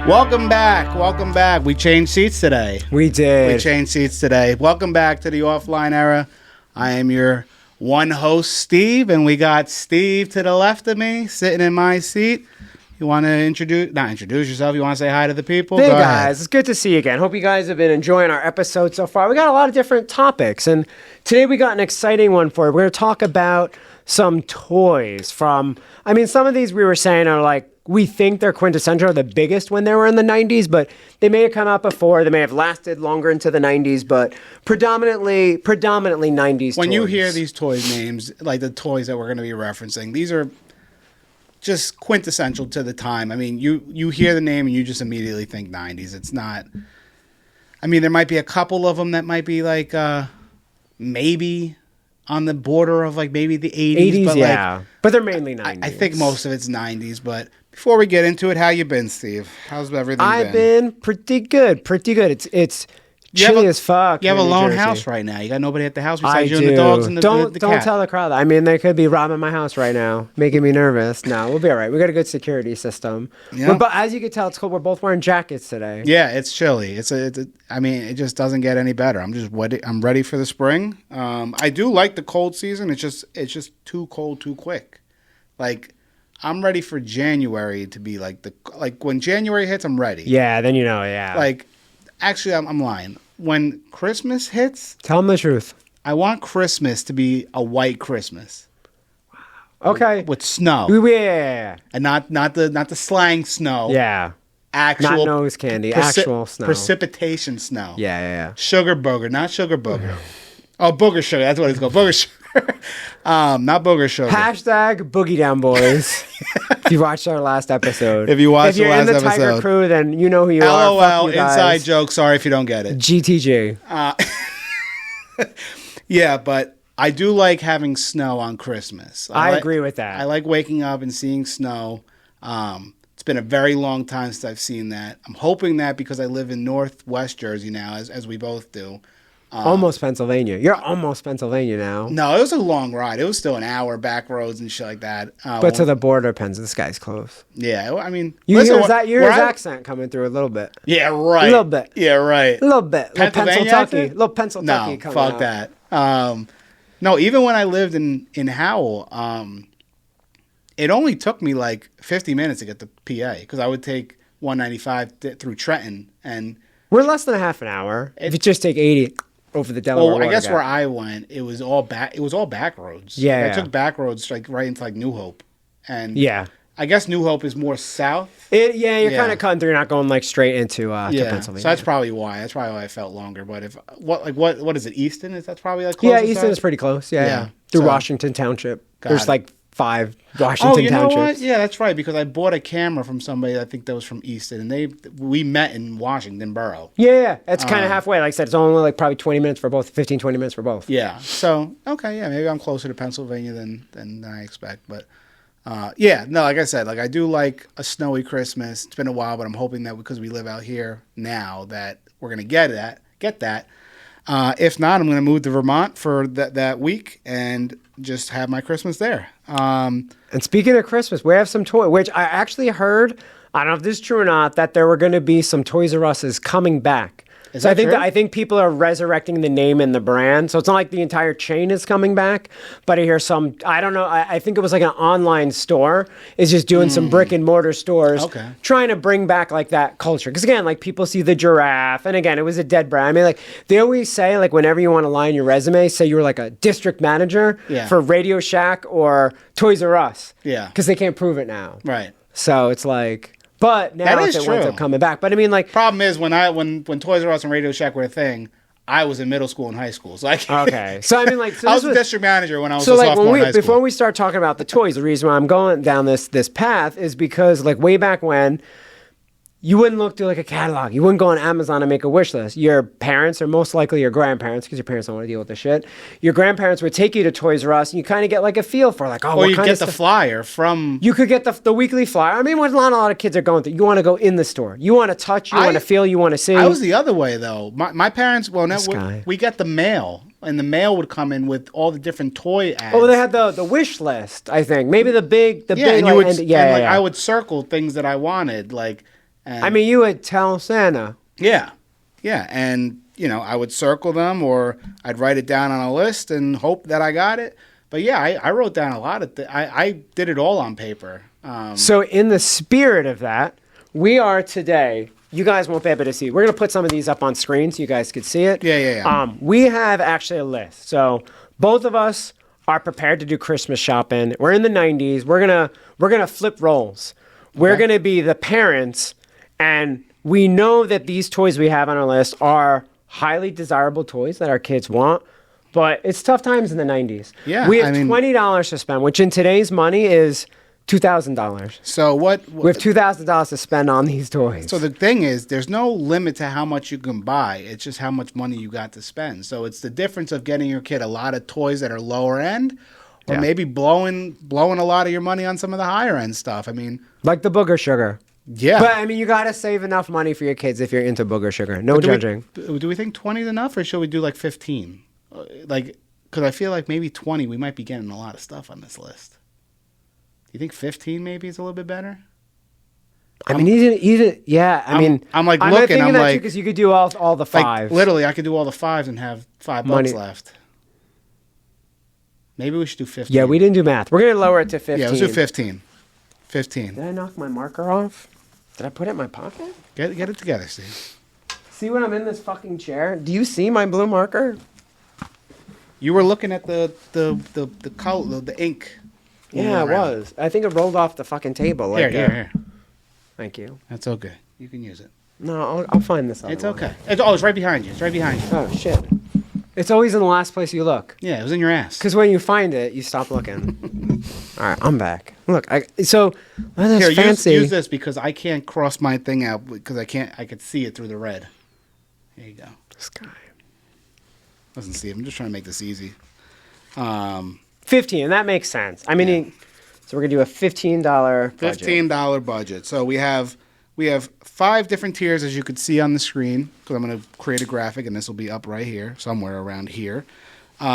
Welcome back. Welcome back. We changed seats today. We did. We changed seats today. Welcome back to the Offline Era. I am your one host, Steve, and we got Steve to the left of me, sitting in my seat. You want to not introduce yourself, you want to say hi to the people? Hey, Go guys. ahead. It's good to see you again. Hope you guys have been enjoying our episode so far. We got a lot of different topics, and today we got an exciting one for you. We're going to talk about some toys from, some of these we were saying are like, we think they're quintessential, the biggest when they were in the 90s, but they may have come out before. They may have lasted longer into the 90s, but predominantly 90s When toys. you hear these toys names, like the toys that we're going to be referencing, these are just quintessential to the time. I mean, you hear the name and you just immediately think 90s. It's not... I mean, there might be a couple of them that might be like maybe on the border of like maybe the 80s. But yeah. But they're mainly 90s. I think most of it's 90s, but before we get into it, how you been, Steve? How's everything been? I've been pretty good. It's chilly as fuck. You have a lone Jersey. house right now. You got nobody at the house I besides you do. and the dogs and the Don't cat. tell the crowd that. I mean, they could be robbing my house right now, making me nervous. No, we'll be all right. We got a good security system. Yeah. But as you can tell, it's cool. We're both wearing jackets today. Yeah, it's chilly. It just doesn't get any better. I'm ready for the spring. I do like the cold season. It's just too cold too quick. Like, I'm ready for January to be like when January hits, I'm ready. Yeah, then yeah. Like, actually, I'm lying. When Christmas hits, tell them the truth. I want Christmas to be a white Christmas. Okay. With snow. Yeah. And not the slang snow. Yeah. Actual not nose candy. Actual snow. Precipitation snow. Yeah. Sugar booger, not sugar booger. Oh, booger sugar. That's what it's called. Booger sugar. Not booger sugar. Hashtag Boogie Down Boys. If you watched our last episode. If you watched the last in the episode. Tiger Crew, then you know who you are. LOL, Fuck you guys. inside joke. Sorry if you don't get it. GTG. Yeah, but I do like having snow on Christmas. I agree with that. I like waking up and seeing snow. It's been a very long time since I've seen that. I'm hoping that because I live in Northwest Jersey now, as we both do. Almost Pennsylvania. You're almost Pennsylvania now. No, it was a long ride. It was still an hour back roads and shit like that. But to the border, this guy's close. Yeah, I mean... You hear his accent coming through a little bit. Yeah, right. A little bit. Yeah, right. A little bit. Pennsylvania Little Pennsylvania No, coming fuck out. that. No, even when I lived in Howell, it only took me like 50 minutes to get to PA because I would take 195 through Trenton. And we're less than a half an hour. If you just take 80... over the Delaware. Well, I guess where I went, it was all back roads. Yeah, I took back roads like right into like New Hope, and yeah, I guess New Hope is more south. You're kind of cutting through. You're not going like straight into to Pennsylvania. So that's probably why. That's probably why I felt longer. But if what is it? Easton? That's probably like close. Yeah, Easton is pretty close. Yeah. Through Washington Township. There's like 5 Washington Townships. Know what? Yeah, that's right. Because I bought a camera from somebody I think that was from Easton, and we met in Washington Borough. Yeah, it's kind of halfway. Like I said, it's only like probably 20 minutes for both, 15, 20 minutes for both. Yeah. So okay, yeah, maybe I'm closer to Pennsylvania than I expect, but. Like I said, like I do like a snowy Christmas. It's been a while, but I'm hoping that because we live out here now that we're gonna get that. If not, I'm gonna move to Vermont for that week and just have my Christmas there. And speaking of Christmas, we have some toys, which I actually heard. I don't know if this is true or not. That there were going to be some Toys R Us's coming back. So I think people are resurrecting the name and the brand. So it's not like the entire chain is coming back, but I hear some, I don't know, I think it was like an online store is just doing some brick and mortar stores trying to bring back like that culture. Because again, like people see the giraffe, and again, it was a dead brand. I mean, like they always say, like whenever you want to lie in your resume, say you were like a district manager for Radio Shack or Toys R Us. Yeah. Because they can't prove it now. Right. So it's like... But now it winds up coming back. But I mean, like... Problem is, when Toys R Us and Radio Shack were a thing, I was in middle school and high school. So okay. So I mean, like... So I was a district manager when I was a sophomore in high school. Before we start talking about the toys, the reason why I'm going down this path is because, like, way back when... You wouldn't look through like a catalog. You wouldn't go on Amazon and make a wish list. Your parents, or most likely your grandparents, because your parents don't want to deal with the shit. Your grandparents would take you to Toys R Us, and you kind of get like a feel for like, or you get the flyer from. You could get the weekly flyer. I mean, what not a lot of kids are going through. You want to go in the store. You want to touch. You want to feel. You want to see. I was the other way though. My parents. Well, we get the mail, and the mail would come in with all the different toy ads. Oh, they had the wish list. I think maybe the big. I would circle things that I wanted, like. And I mean, you would tell Santa. yeah, and I would circle them or I'd write it down on a list and hope that I got it. But yeah, I wrote down a lot of I did it all on paper. So in the spirit of that, we are today. You guys won't be able to see. We're gonna put some of these up on screen so you guys could see it. Yeah. We have actually a list. So both of us are prepared to do Christmas shopping. We're in the 90s. We're gonna flip roles. We're gonna be the parents, and we know that these toys we have on our list are highly desirable toys that our kids want. But it's tough times in the 90s. Yeah, we have $20 to spend, which in today's money is $2,000. So we have $2,000 to spend on these toys. So the thing is, there's no limit to how much you can buy. It's just how much money you got to spend. So it's the difference of getting your kid a lot of toys that are lower end, or maybe blowing a lot of your money on some of the higher end stuff. I mean, like the booger sugar. Yeah. But I mean, you got to save enough money for your kids if you're into booger sugar. No judging. Do we think 20 is enough, or should we do like 15? Because I feel like maybe 20, we might be getting a lot of stuff on this list. Do you think 15 maybe is a little bit better? I mean, even yeah. I mean, I'm like I'm looking. thinking I'm that like, because you could do all the fives. Like literally, I could do all the fives and have $5 left. Maybe we should do 15. Yeah, we didn't do math. We're gonna lower it to 15. Yeah, let's do 15. 15. Did I knock my marker off? Did I put it in my pocket? Get it together, Steve. See when I'm in this fucking chair? Do you see my blue marker? You were looking at the color, the ink. Yeah, it was. I think it rolled off the fucking table. Like, here. Thank you. That's okay. You can use it. No, I'll find this other It's one. okay. It's right behind you. It's right behind you. Oh, shit. It's always in the last place you look. Yeah, it was in your ass. Because when you find it, you stop looking. All right, I'm back. Look, so that's Here, fancy. use this because I can't cross my thing out because I could see it through the red. There you go. This guy. Listen, Steve, I'm just trying to make this easy. 15, that makes sense. I mean, so we're gonna do a $15 budget. $15 budget. So we have 5 different tiers, as you could see on the screen. Because I'm going to create a graphic, and this will be up right here, somewhere around here. You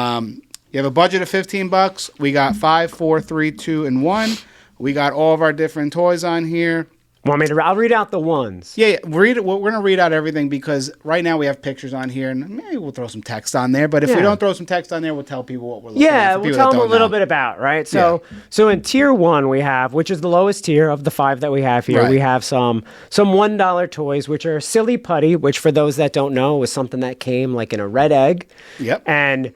have a budget of $15. We got 5, 4, 3, 2, and 1. We got all of our different toys on here. Want me to? I'll read out the ones. Yeah, read it. We're going to read out everything because right now we have pictures on here, and maybe we'll throw some text on there. But if we don't throw some text on there, we'll tell people what we're looking at. Yeah, we'll tell them a little bit about, right? So in tier 1 we have, which is the lowest tier of the 5 that we have here, we have some $1 toys, which are Silly Putty, which for those that don't know was something that came like in a red egg. Yep. And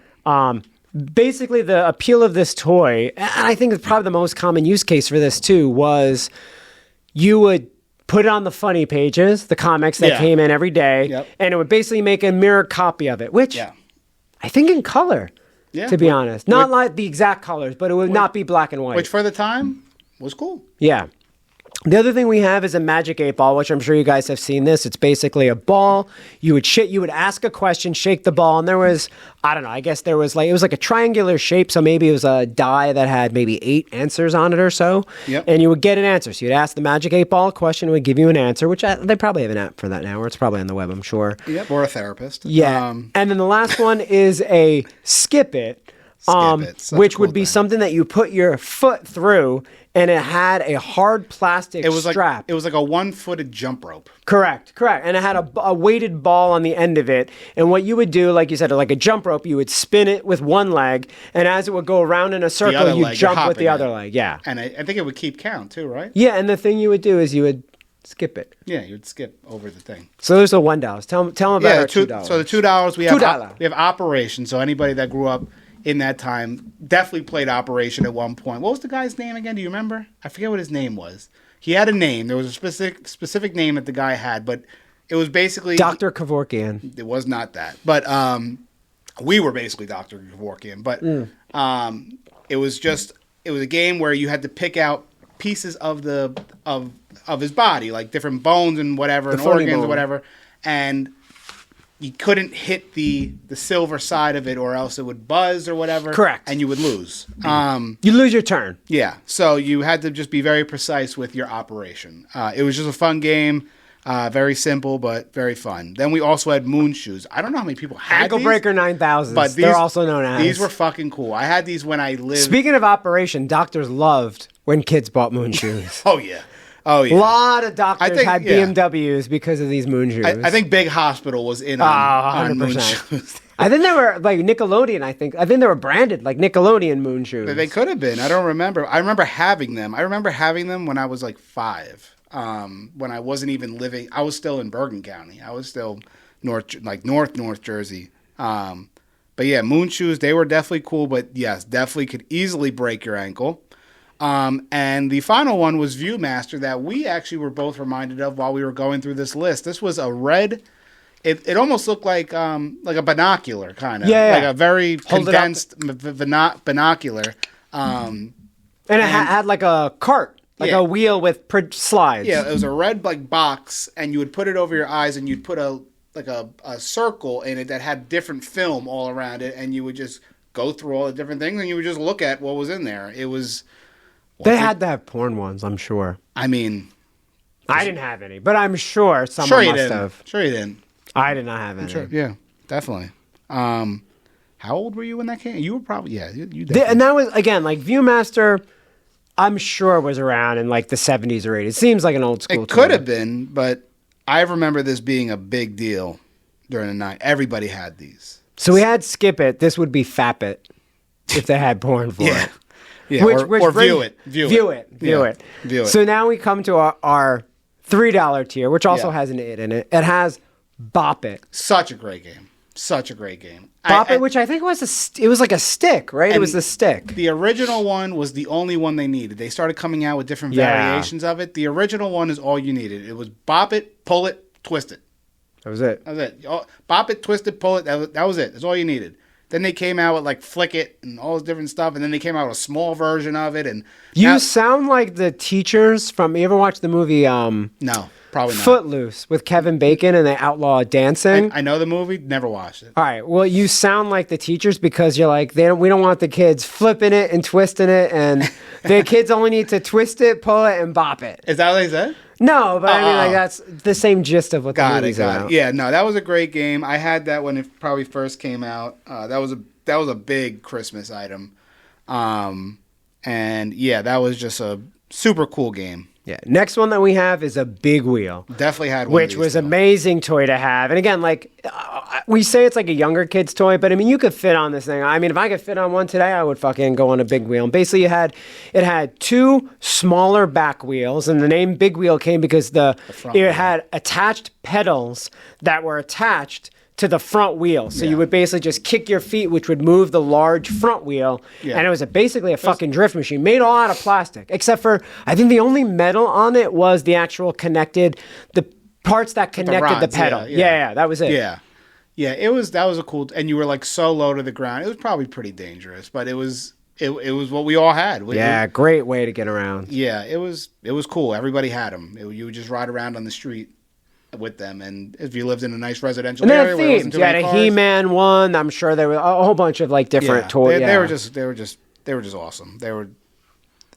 basically the appeal of this toy, and I think it's probably the most common use case for this too, was you would put it on the funny pages, the comics that came in every day, and it would basically make a mirror copy of it, which I think in color, to be honest. Not like the exact colors, but it would not be black and white. Which for the time was cool. Yeah. The other thing we have is a Magic 8 Ball, which I'm sure you guys have seen this. It's basically a ball. You would ask a question, shake the ball, and there was, I don't know, I guess there was like, it was like a triangular shape, so maybe it was a die that had maybe 8 answers on it or so. Yep. And you would get an answer. So you'd ask the Magic 8 Ball a question, it would give you an answer, which they probably have an app for that now, or it's probably on the web, I'm sure. Yep, or a therapist. Yeah. And then the last one is a Skip It. Which would be something that you put your foot through, and it had a hard plastic strap. It was like a 1-footed jump rope. Correct. And it had a weighted ball on the end of it. And what you would do, like you said, like a jump rope, you would spin it with one leg, and as it would go around in a circle, you'd jump with the other leg. Yeah. And I think it would keep count too, right? Yeah, and the thing you would do is you would skip it. Yeah, you would skip over the thing. So there's the $1. Tell them about our $2. So the $2 we have Operation. So anybody that grew up in that time definitely played Operation at one point. What was the guy's name again? Do you remember? I forget what his name was. He had a name. There was a specific name that the guy had, but it was basically Dr. Kevorkian. It was not that, but we were basically Dr. Kevorkian. But it was a game where you had to pick out pieces of his body, like different bones and whatever, and organs or whatever, and you couldn't hit the silver side of it or else it would buzz or whatever. Correct. And you would lose. You lose your turn. Yeah. So you had to just be very precise with your operation. It was just a fun game. Very simple, but very fun. Then we also had Moon Shoes. I don't know how many people had Ankle these. Breaker 9000s. But they're also known as. These were fucking cool. I had these when I lived. Speaking of Operation, doctors loved when kids bought Moon Shoes. Oh, yeah. Oh, yeah. A lot of doctors think, had BMWs because of these moon shoes. I think Big Hospital was in on moon 100%. shoes. I think they were like Nickelodeon. I think they were branded like Nickelodeon moon shoes. They could have been. I don't remember. I remember having them. I remember having them when I was like 5. When I wasn't even living. I was still in Bergen County. I was still North Jersey. But yeah, moon shoes. They were definitely cool. But yes, definitely could easily break your ankle. And the final one was Viewmaster that we actually were both reminded of while we were going through this list. This was a red. It almost looked like a binocular kind of. Yeah. Like a very condensed binocular. And it had like a cart, like a wheel with slides. Yeah, it was a red like box, and you would put it over your eyes, and you'd put a circle in it that had different film all around it, and you would just go through all the different things, and you would just look at what was in there. It was. They had to have porn ones, I'm sure. I mean, I didn't have any, but I'm sure someone must have. Sure you didn't. I did not have any. Sure, yeah, definitely. How old were you when that came? You were probably you definitely. And that was again like Viewmaster. I'm sure was around in like the 70s or 80s. It seems like an old school. It could have been, but I remember this being a big deal during the night. Everybody had these. So we had Skip It. This would be Fap It if they had porn for it. Yeah, or View It. View It. So now we come to our $3 tier, which also has an it in it. It has Bop It. Such a great game. Bop It, which I think it was like a stick, right? It was the stick. The original one was the only one they needed. They started coming out with different variations of it. The original one is all you needed. It was Bop It, Pull It, Twist It. That was it. Bop It, Twist It, Pull It. That was it. That's all you needed. Then they came out with like Flick It and all this different stuff, and then they came out with a small version of it. And you sound like the teachers from. You ever watch the movie? No, probably not. Footloose with Kevin Bacon and the outlaw dancing. I know the movie, never watched it. All right, well, you sound like the teachers because you're like we don't want the kids flipping it and twisting it, and the kids only need to twist it, pull it, and bop it. Is that what they said? No, but I mean, like that's the same gist of what the movie's about. Yeah, no, that was a great game. I had that when it probably first came out. That was a big Christmas item, and yeah, that was just a super cool game. Yeah. Next one that we have is a Big Wheel. Definitely had one. Which was amazing toy to have. And again, like we say it's like a younger kid's toy, but I mean, you could fit on this thing. I mean, if I could fit on one today, I would fucking go on a Big Wheel. And basically it had 2 smaller back wheels, and the name Big Wheel came because it had attached pedals that were attached to the front wheel. So you would basically just kick your feet, which would move the large front wheel. Yeah. And it was basically a fucking drift machine made all out of plastic, except for, I think the only metal on it was the actual the parts that connected the pedal. Yeah, that was it. Yeah. Yeah, that was a cool, and you were like so low to the ground. It was probably pretty dangerous, but it was what we all had. Great way to get around. Yeah, it was cool. Everybody had them. You would just ride around on the street with them, and if you lived in a nice residential area, where you had a He-Man one. I'm sure there were a whole bunch of like different toys. They were just awesome. They were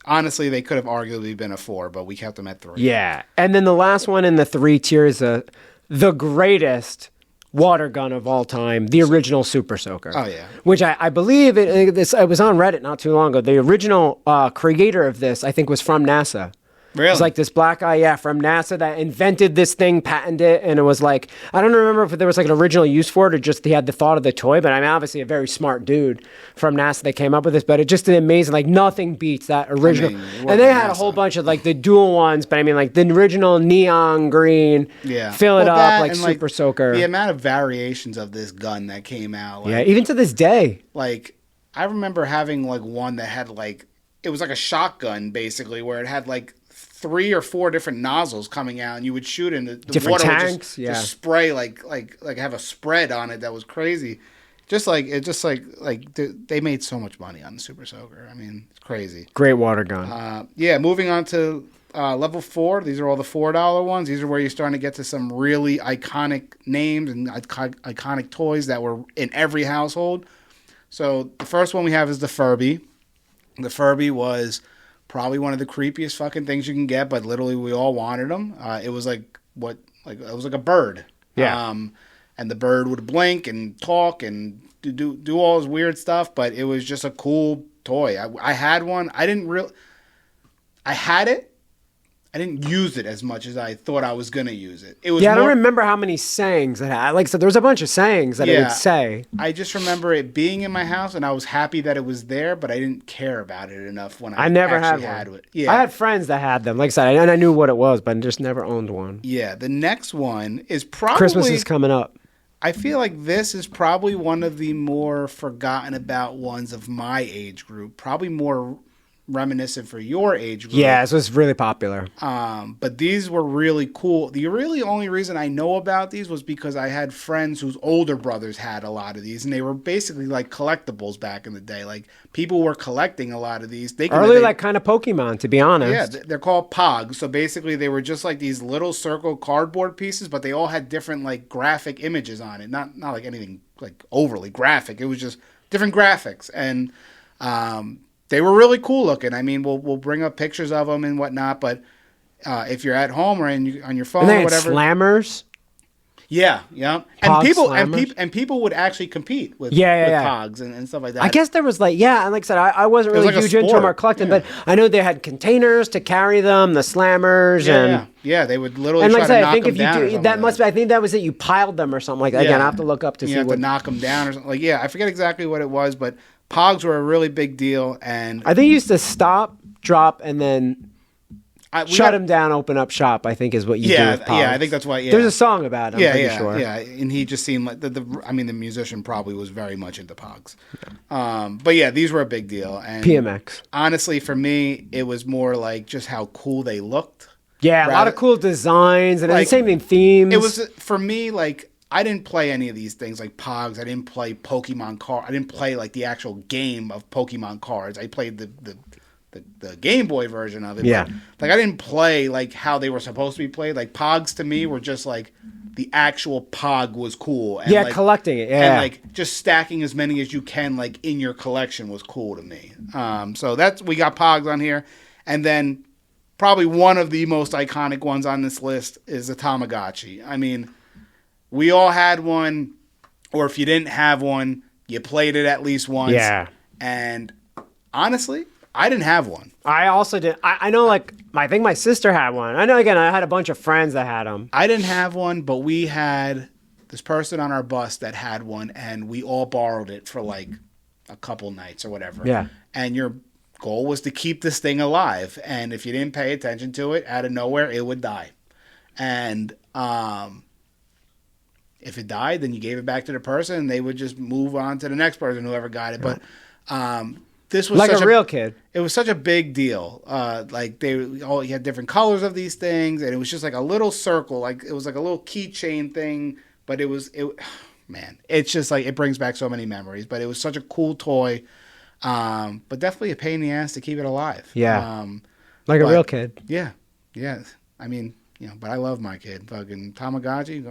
honestly, they could have arguably been a 4, but we kept them at 3. Yeah, and then the last one in the 3 tiers, the greatest water gun of all time, the original Super Soaker. Oh yeah, which I believe it was on Reddit not too long ago. The original creator of this, I think, was from NASA. Really? It was like this black guy, from NASA that invented this thing, patented it, and it was like, I don't remember if there was like an original use for it or just he had the thought of the toy, but I mean, obviously a very smart dude from NASA that came up with this, but it just did amazing. Like nothing beats that original. And they had a whole bunch of like the dual ones, but I mean like the original neon green, fill it up like Super Soaker. The amount of variations of this gun that came out. Like, even to this day. Like I remember having like one that had like, it was like a shotgun basically where it had like 3 or 4 different nozzles coming out, and you would shoot in the different water tanks, would just spray like have a spread on it that was crazy. They made so much money on the Super Soaker. I mean, it's crazy. Great water gun. Moving on to level 4. These are all the $4 ones. These are where you're starting to get to some really iconic names and iconic toys that were in every household. So the first one we have is the Furby. The Furby was probably one of the creepiest fucking things you can get, but literally we all wanted them. It was it was like a bird. Yeah. And the bird would blink and talk and do all this weird stuff, but it was just a cool toy. I had one. I had it. I didn't use it as much as I thought I was gonna use it. It was I don't remember how many sayings it had. Like I said, there was a bunch of sayings that it would say. I just remember it being in my house, and I was happy that it was there, but I didn't care about it enough when I never actually had one. it. Yeah, I had friends that had them. Like I said, and I knew what it was, but I just never owned one. Yeah, the next one is probably Christmas is coming up. I feel like this is probably one of the more forgotten about ones of my age group. Probably more reminiscent for your age group. Yeah, so it's really popular. But these were really cool. The really only reason I know about these was because I had friends whose older brothers had a lot of these, and they were basically like collectibles back in the day. Like people were collecting a lot of these. Early, like kind of Pokemon, to be honest. Yeah, they're called Pogs. So basically, they were just like these little circle cardboard pieces, but they all had different like graphic images on it. Not like anything like overly graphic. It was just different graphics, and they were really cool looking. I mean, we'll bring up pictures of them and whatnot, but if you're at home or on your phone or whatever, slammers. Yeah. And people would actually compete with Pogs and stuff like that. I guess there was and like I said, I wasn't really huge into them or collecting, but I know they had containers to carry them, the slammers, yeah, they would literally and try like I to knock think them if you down. do that, must be. I think that was it. You piled them or something like that. Again, I have to look up to see what to knock them down or something. Like I forget exactly what it was, but Pogs were a really big deal, and I think you used to stop, drop, and then shut them down, open up shop, I think is what you do with Pogs. Yeah, I think that's why. Yeah. There's a song about it. I'm pretty sure. Yeah, and he just seemed like the musician probably was very much into Pogs. But yeah, these were a big deal. And PMX. Honestly, for me, it was more like just how cool they looked. Yeah, a lot of cool designs and the same in themes. It was, for me, like, I didn't play any of these things like Pogs. I didn't play Pokemon cards. I didn't play like the actual game of Pokemon cards. I played the Game Boy version of it. Yeah. But, like, I didn't play like how they were supposed to be played. Like Pogs to me were just like the actual Pog was cool. And, like, collecting it. Yeah. And like just stacking as many as you can like in your collection was cool to me. So we got Pogs on here, and then probably one of the most iconic ones on this list is the Tamagotchi. I mean, we all had one, or if you didn't have one, you played it at least once. Yeah. And honestly, I didn't have one. I also did. I know, like, I think my sister had one. I know, again, I had a bunch of friends that had them. I didn't have one, but we had this person on our bus that had one, and we all borrowed it for like a couple nights or whatever. Yeah. And your goal was to keep this thing alive. And if you didn't pay attention to it, out of nowhere, it would die. And if it died, then you gave it back to the person, and they would just move on to the next person, whoever got it. But this was like such a real kid. It was such a big deal. Like you had different colors of these things, and it was just like a little circle, like it was like a little keychain thing. But man, it's just like it brings back so many memories. But it was such a cool toy, but definitely a pain in the ass to keep it alive. Yeah, like a real kid. Yeah. I mean, but I love my kid. Fucking Tamagotchi,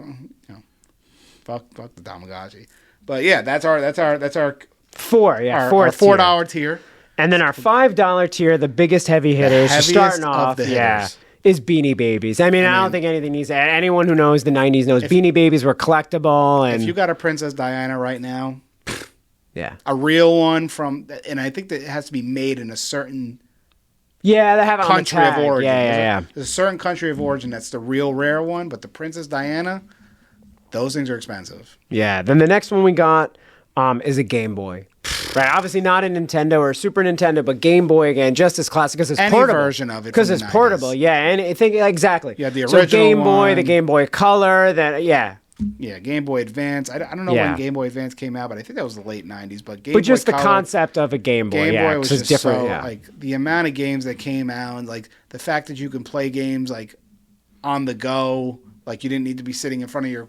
fuck the Tamagotchi. But yeah, that's our $4 $4 tier. And then our $5 tier, the biggest heavy hitters, starting off, is Beanie Babies. I don't think anything needs to add. Anyone who knows the 90s knows Beanie Babies were collectible. And if you got a Princess Diana right now, yeah, a real one and I think that it has to be made in a certain they have it country on the tag. of origin. Yeah. There's a certain country of origin that's the real rare one, but the Princess Diana, those things are expensive. Yeah. Then the next one we got is a Game Boy. Right, obviously not a Nintendo or Super Nintendo, but Game Boy again, just as classic because it's portable. Any version of it, because it's portable. Yeah, and I think exactly. Yeah, the original Game Boy, one. the Game Boy Color, Yeah, Game Boy Advance. I don't know when Game Boy Advance came out, but I think that was the late '90s. But just the concept of a Game Boy. Game Boy was just different. like the amount of games that came out, and like the fact that you can play games like on the go, like you didn't need to be sitting in front of your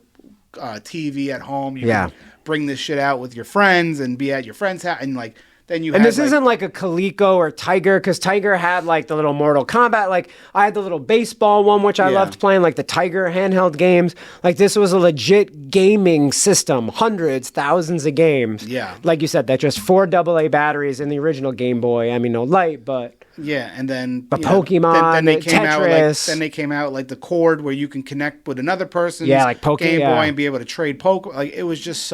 TV at home. You can bring this shit out with your friends and be at your friend's house, and like. And this isn't like a Coleco or Tiger, because Tiger had like the little Mortal Kombat. Like I had the little baseball one, which I loved playing, like the Tiger handheld games. Like this was a legit gaming system, hundreds, thousands of games. Yeah. Like you said, that just 4 AA batteries in the original Game Boy. I mean, no light, but. Yeah, and then Pokemon, then they came Tetris. Then they came out like the cord where you can connect with another person's like Game Boy and be able to trade Pokemon. Like it was just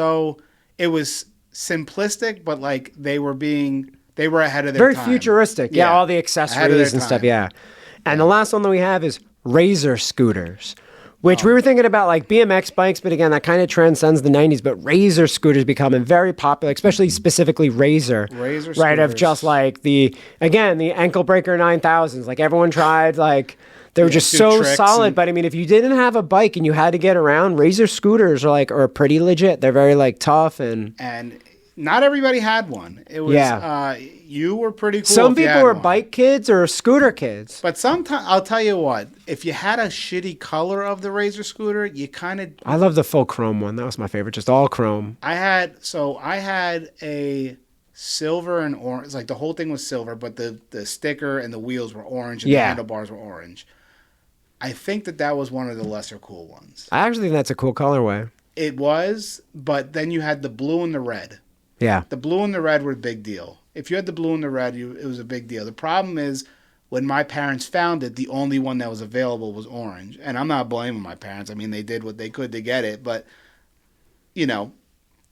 it was simplistic, but like they were ahead of their time. Very futuristic. Yeah, all the accessories and stuff. Yeah. And the last one that we have is Razor scooters, which we were thinking about like BMX bikes, but again, that kind of transcends the 90s. But Razor scooters becoming very popular, especially specifically Razor. Razor right? scooters. Of just like the ankle breaker 9000s. Like everyone tried, like they were just so solid. But I mean, if you didn't have a bike and you had to get around, Razor scooters are pretty legit. They're very like tough and not everybody had one. It was you were pretty cool. Some people were bike kids or scooter kids. But sometimes I'll tell you what, if you had a shitty color of the Razor scooter, you kind of I love the full chrome one. That was my favorite, just all chrome. I had a silver and orange, like the whole thing was silver, but the sticker and the wheels were orange and the handlebars were orange. I think that was one of the lesser cool ones. I actually think that's a cool colorway. It was, but then you had the blue and the red. Yeah. The blue and the red were a big deal. If you had the blue and the red, it was a big deal. The problem is, when my parents found it, the only one that was available was orange. And I'm not blaming my parents. I mean, they did what they could to get it. But,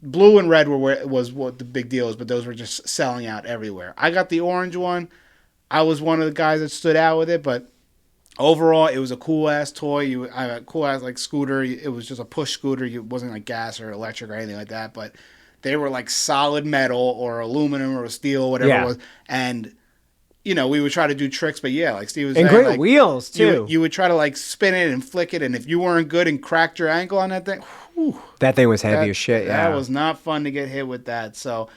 blue and red was what the big deal is, but those were just selling out everywhere. I got the orange one. I was one of the guys that stood out with it, but overall, it was a cool-ass toy. A cool-ass, like, scooter. It was just a push scooter. It wasn't, like, gas or electric or anything like that, but they were like solid metal or aluminum or steel, whatever it was. And, we would try to do tricks, but like Steve was saying. And great like, wheels, too. You would try to like spin it and flick it. And if you weren't good and cracked your ankle on that thing, that thing was heavy as shit. Yeah. That was not fun to get hit with that. So,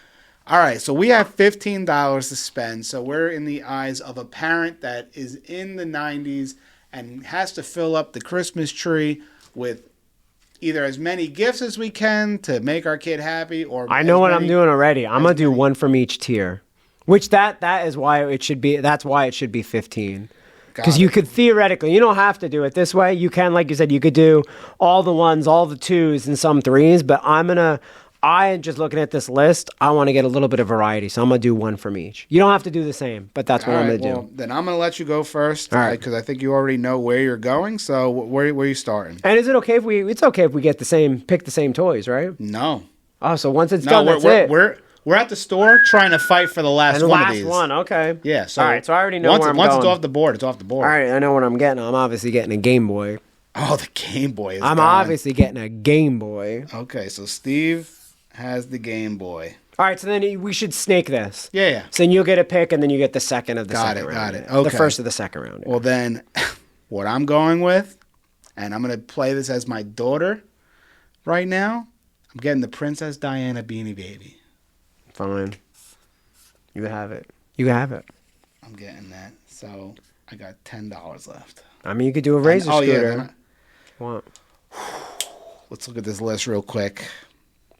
all right. So we have $15 to spend. So we're in the eyes of a parent that is in the 90s and has to fill up the Christmas tree with either as many gifts as we can to make our kid happy, or I know what I'm doing already. I'm gonna do one from each tier, which that is why it should be. That's why it should be 15. Because you could theoretically, you don't have to do it this way. You can, like you said, you could do all the ones, all the twos, and some threes. But I just looking at this list, I want to get a little bit of variety, so I'm gonna do one from each. You don't have to do the same, but that's what I'm gonna do. Then I'm gonna let you go first, all right? Because I think you already know where you're going. So where are you starting? And is it okay if it's okay if we get pick the same toys, right? No. Oh, so once it's done, that's it. We're at the store trying to fight for the last one of these. Last one, okay. Yeah. So all right, so I already know where I'm going. Once it's off the board, it's off the board. All right, I know what I'm getting. I'm obviously getting a Game Boy. Oh, the Game Boy. I'm obviously getting a Game Boy. Okay, so Steve has the Game Boy. All right, so then we should snake this. Yeah. So then you'll get a pick, and then you get the second of the second round. Got it. Okay. The first of the second round. Well, then, what I'm going with, and I'm going to play this as my daughter right now, I'm getting the Princess Diana Beanie Baby. Fine. You have it. You have it. I'm getting that. So I got $10 left. I mean, you could do a Razor scooter. What? Let's look at this list real quick.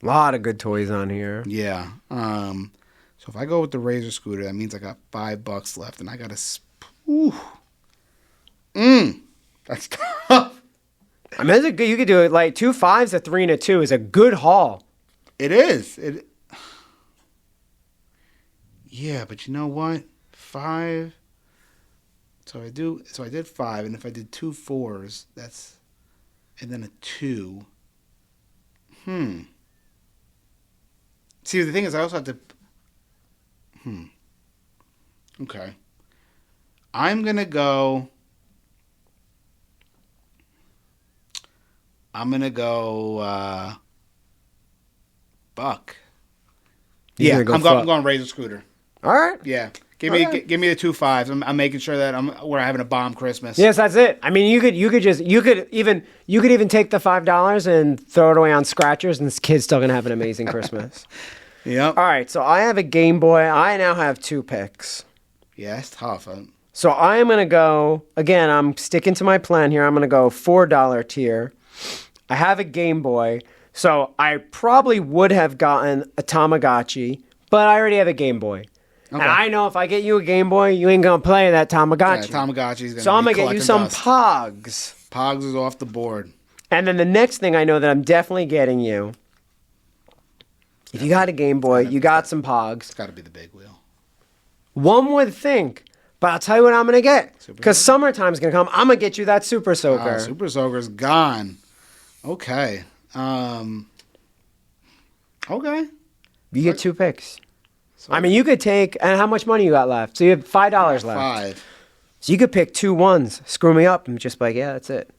A lot of good toys on here. Yeah. So if I go with the Razor scooter, that means I got $5 left, and I got that's tough. I mean, you could do it like 2 5s, a 3, and a 2 is a good haul. It is. Yeah, but you know what? 5. So I did 5, and if I did 2 4s, and then a 2. See, the thing is, I also have to. Okay. I'm gonna go. Buck. Yeah, I'm going Razor scooter. All right. Yeah. Give me the 2 5s. I'm making sure that we're having a bomb Christmas. Yes, that's it. I mean, you could even take the $5 and throw it away on scratchers, and this kid's still gonna have an amazing Christmas. Yep. All right, so I have a Game Boy. I now have 2 picks. Yeah, it's tough. So I am gonna go again. I'm sticking to my plan here. I'm gonna go $4 tier. I have a Game Boy, so I probably would have gotten a Tamagotchi, but I already have a Game Boy. Okay. And I know if I get you a Game Boy, you ain't going to play that Tamagotchi. Yeah, Tamagotchi's going to So I'm going to get you some Pogs. Pogs is off the board. And then the next thing I know that I'm definitely getting you, if you got a Game Boy, you got some Pogs. It's got to be the big wheel. One would think, but I'll tell you what I'm going to get. Because summertime's going to come. I'm going to get you that Super Soaker. Super Soaker's gone. Okay. Okay. You get 2 picks. I mean, you could take, and how much money you got left? So you have $5 left. 5. So you could pick 2 ones, screw me up, and just be like, yeah, that's it.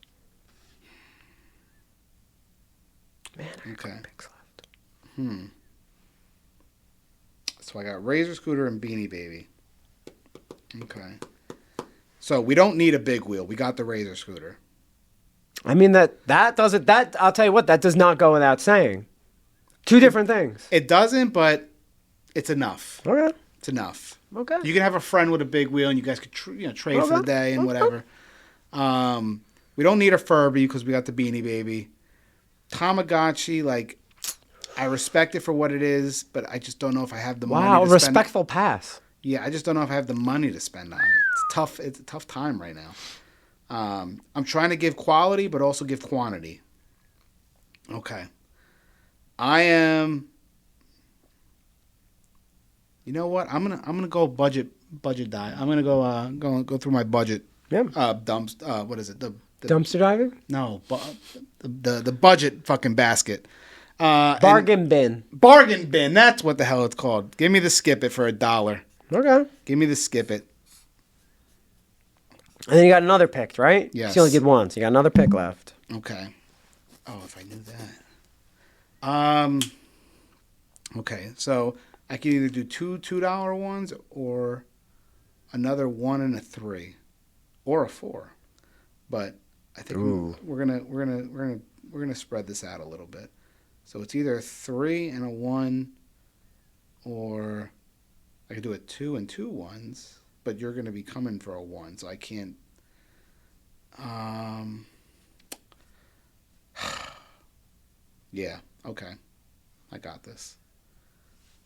Man, I got okay. Picks left. So I got Razor Scooter and Beanie Baby. Okay. So we don't need a big wheel. We got the Razor Scooter. I mean, that doesn't, I'll tell you what, that does not go without saying. 2 different things. It doesn't, but it's enough. Okay. It's enough. Okay. You can have a friend with a big wheel, and you guys could trade for the day and whatever. We don't need a Furby because we got the Beanie Baby. Tamagotchi, like, I respect it for what it is, but I just don't know if I have the money to spend. Wow, respectful pass. Yeah, I just don't know if I have the money to spend on it. It's tough. It's a tough time right now. I'm trying to give quality, but also give quantity. Okay. I am. You know what? I'm gonna go budget dive. I'm gonna go through my budget. Yeah. What is it? The dumpster diving? No, the budget fucking basket. Bargain bin. Bargain bin. That's what the hell it's called. Give me the skip it for $1. Okay. Give me the skip it. And then you got another pick, right? Yes. So you only get one. So you got another pick left. Okay. Oh, if I knew that. Okay, so I can either do two $2 ones or another 1 and a 3, or a 4. But I think we're gonna spread this out a little bit. So it's either a 3 and a 1, or I could do a 2 and 2 ones. But you're gonna be coming for a 1, so I can't. Yeah. Okay. I got this.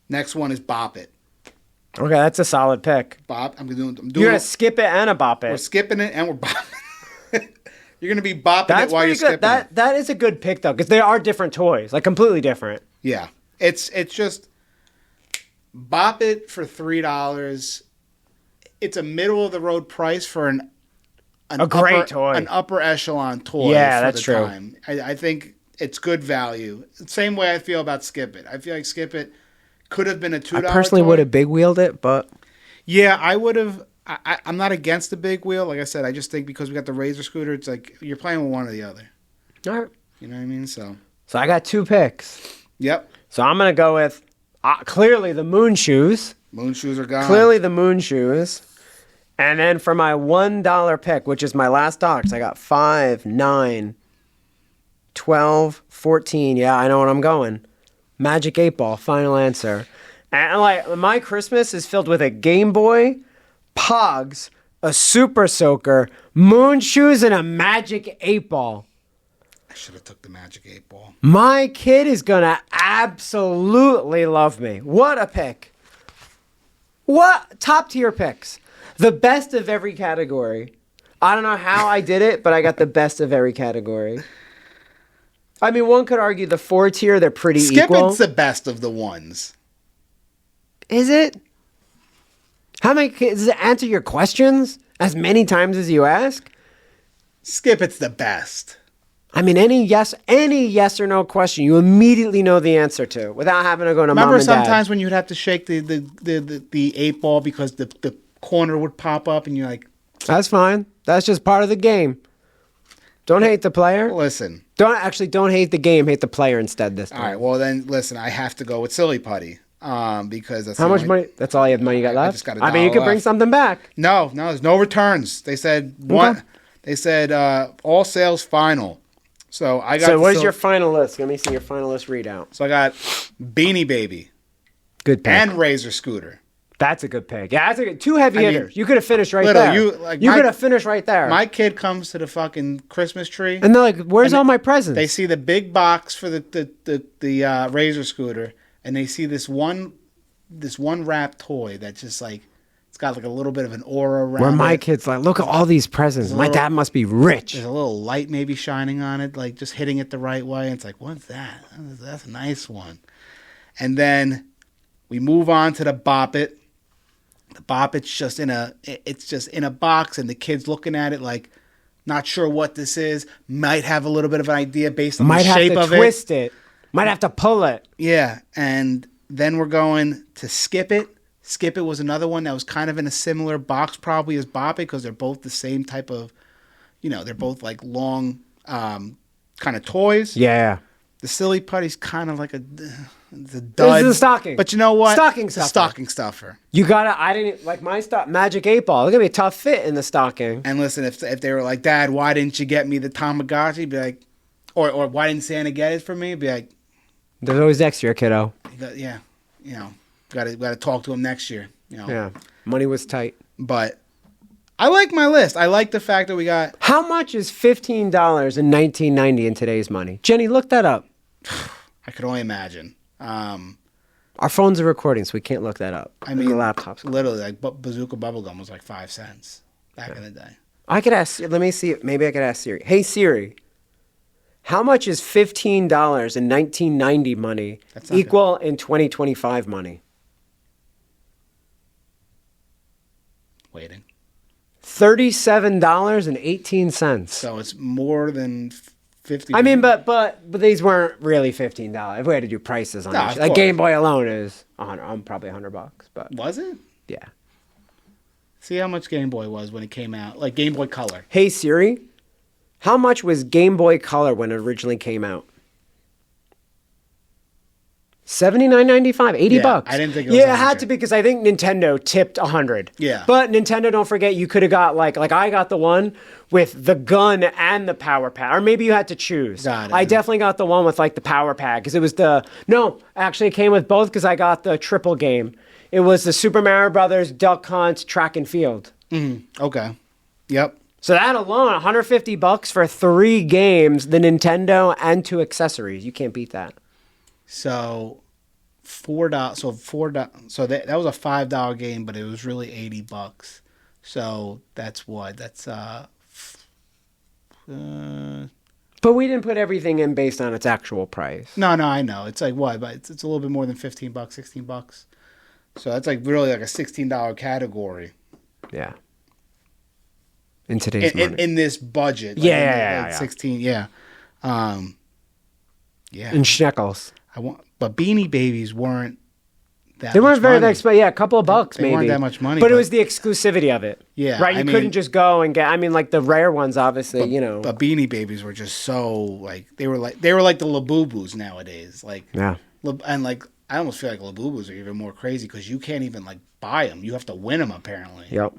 Next one is Bop It. Okay, that's a solid pick. I'm doing. You're gonna skip it and a bop it. We're skipping it and we're bopping it. You're gonna be bopping it while you're skipping it. That is a good pick though, because they are different toys, like completely different. Yeah, it's just Bop It for $3. It's a middle of the road price for a great toy, an upper echelon toy. Yeah, for that's the true. Time. I think it's good value. Same way I feel about Skip It. I feel like Skip It could have been a $2. I personally would have big wheeled it, but yeah, I would have. I'm not against the big wheel. Like I said, I just think because we got the Razor Scooter, it's like you're playing with one or the other. All right. You know what I mean? So I got 2 picks. Yep. So I'm gonna go with clearly the moon shoes. Moon shoes are gone. Clearly the moon shoes. And then for my $1 pick, which is my last docs, I got 5, 9, 12, 14. Yeah, I know what I'm going. Magic 8 Ball, final answer. And like my Christmas is filled with a Game Boy, Pogs, a Super Soaker, moon shoes, and a Magic 8 Ball. I should have took the Magic 8 Ball. My kid is gonna absolutely love me. What a pick. What top tier picks. The best of every category. I don't know how I did it, but I got the best of every category. I mean, one could argue the 4 tier, they're pretty equal. Skip It's the best of the ones. Is it? How many does it answer your questions as many times as you ask? Skip It's the best. I mean, any yes or no question, you immediately know the answer to without having to go to mom and dad. Remember sometimes when you'd have to shake the 8 ball because the corner would pop up and you're like... That's fine. That's just part of the game. Don't hate the player. Listen. Don't hate the game. Hate the player instead this time. All right. Well, then, listen, I have to go with Silly Putty because that's... How much money? That's all you have money you got left? I just got $1 I mean, you could bring something back. No, there's no returns. They said They said all sales final. So I got... So what is your final list? Let me see your final list readout. So I got Beanie Baby. Good pick. And Razor Scooter. That's a good pick. Yeah, that's a good. 2 heavy hitters. You could have finished right there. You could have finished right there. My kid comes to the fucking Christmas tree, and they're like, "Where's all my presents?" They see the big box for the Razor Scooter, and they see this one wrapped toy that just like it's got like a little bit of an aura around it. Where my kid's like, "Look at all these presents. My dad must be rich." There's a little light maybe shining on it, like just hitting it the right way. And it's like, what's that? That's a nice one. And then we move on to the Bop It. The Bop It's just in a box, and the kid's looking at it like not sure what this is. Might have a little bit of an idea based on the shape of it. Might have to twist it. Might have to pull it. Yeah, and then we're going to Skip It, Skip It was another one that was kind of in a similar box probably as Bop It because they're both the same type of, they're both like long kind of toys. Yeah. The Silly Putty's kind of like the dud. This is a stocking. But you know what? Stocking stuffer. A stocking stuffer. You gotta, I didn't, like my Magic 8 Ball. It's gonna be a tough fit in the stocking. And listen, if they were like, Dad, why didn't you get me the Tamagotchi? Be like, or why didn't Santa get it for me? Be like, there's always next year, kiddo. Got to talk to him next year. Yeah, money was tight. But I like my list. I like the fact that we got. How much is $15 in 1990 in today's money? Jenny, look that up. I could only imagine. Our phones are recording, so we can't look that up. I mean, the laptops. Literally, like Bazooka Bubblegum was like 5 cents back in the day. I could ask. Let me see. Maybe I could ask Siri. Hey Siri, how much is $15 in 1990 money equal in 2025 money? Waiting. $37.18. So it's more than 50. I mean, but these weren't really $15. If we had to do prices on each, like Game Boy alone is probably $100. But was it? Yeah. See how much Game Boy was when it came out, like Game Boy Color. Hey Siri, how much was Game Boy Color when it originally came out? $79.95, $80. I didn't think it was. Yeah, it had to be because I think Nintendo tipped 100. Yeah. But Nintendo, don't forget, you could have got like I got the one with the gun and the power pad, or maybe you had to choose. Got it. I definitely got the one with like the power pad because it was actually it came with both because I got the triple game. It was the Super Mario Brothers, Duck Hunt, Track and Field. Mm-hmm. Okay. Yep. So that alone, $150 for 3 games, the Nintendo and 2 accessories. You can't beat that. So $4. So that was a $5 game, but it was really $80. So that's what? That's But we didn't put everything in based on its actual price. No, I know. It's like what? But it's a little bit more than $15, $16. So that's like really like a $16 category. Yeah. In today's money. In this budget. Like yeah. 16, yeah. Yeah. In shekels. But Beanie Babies weren't that They weren't much very money. expensive. Yeah, a couple of bucks They maybe. weren't that much money. But it was the exclusivity of it. Yeah. Right? You couldn't just go and get, like the rare ones, obviously, But Beanie Babies were just so, like they were like the Labubus nowadays. Like, yeah. And like, I almost feel like Labubus are even more crazy because you can't even like buy them. You have to win them apparently. Yep.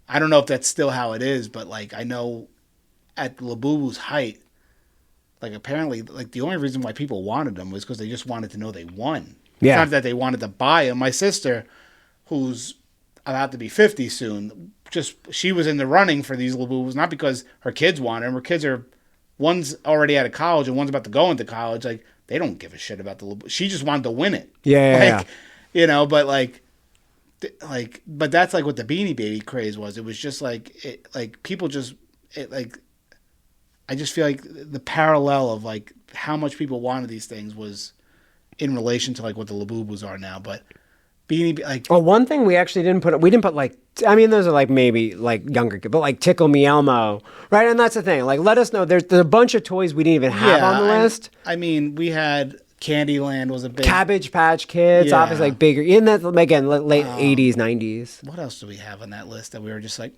I don't know if that's still how it is, but like I know at Labubu's height, like apparently like the only reason why people wanted them was because they just wanted to know they won. Yeah. It's not that they wanted to buy them. My sister, who's about to be 50 soon, she was in the running for these Labubus, not because her kids wanted them. Her kids one's already out of college and one's about to go into college. Like they don't give a shit about the Labubu. She just wanted to win it. Yeah. But but that's like what the Beanie Baby craze was. It was just like people just I just feel like the parallel of like how much people wanted these things was in relation to like what the Labubus are now. But one thing we actually didn't put like, I mean, those are like maybe like younger kids, but like Tickle Me Elmo, right? And that's the thing. Like, let us know. There's a bunch of toys we didn't even have on the list. I mean, we had Candyland was a big Cabbage Patch Kids, obviously like bigger. In that again, late 80s, 90s. What else do we have on that list that we were just like,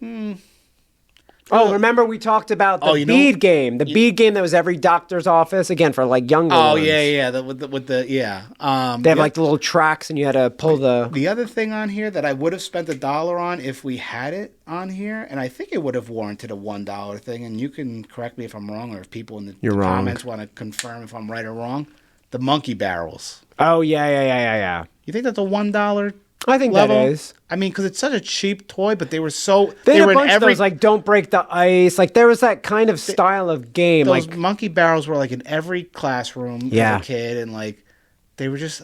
Oh, remember we talked about the bead game. The bead game that was every doctor's office, again, for like younger ones. Yeah. They have like the little tracks and you had to pull The other thing on here that I would have spent $1 on if we had it on here, and I think it would have warranted a $1 thing, and you can correct me if I'm wrong or if people in the comments want to confirm if I'm right or wrong. The monkey barrels. Oh, yeah. You think that's a $1 I think level? that is. I mean, because it's such a cheap toy, but they were so... They had a bunch in every, of those, like, Don't Break the Ice. Like, there was that kind of style of game. Those like monkey barrels were, like, in every classroom as a kid, and, like, they were just...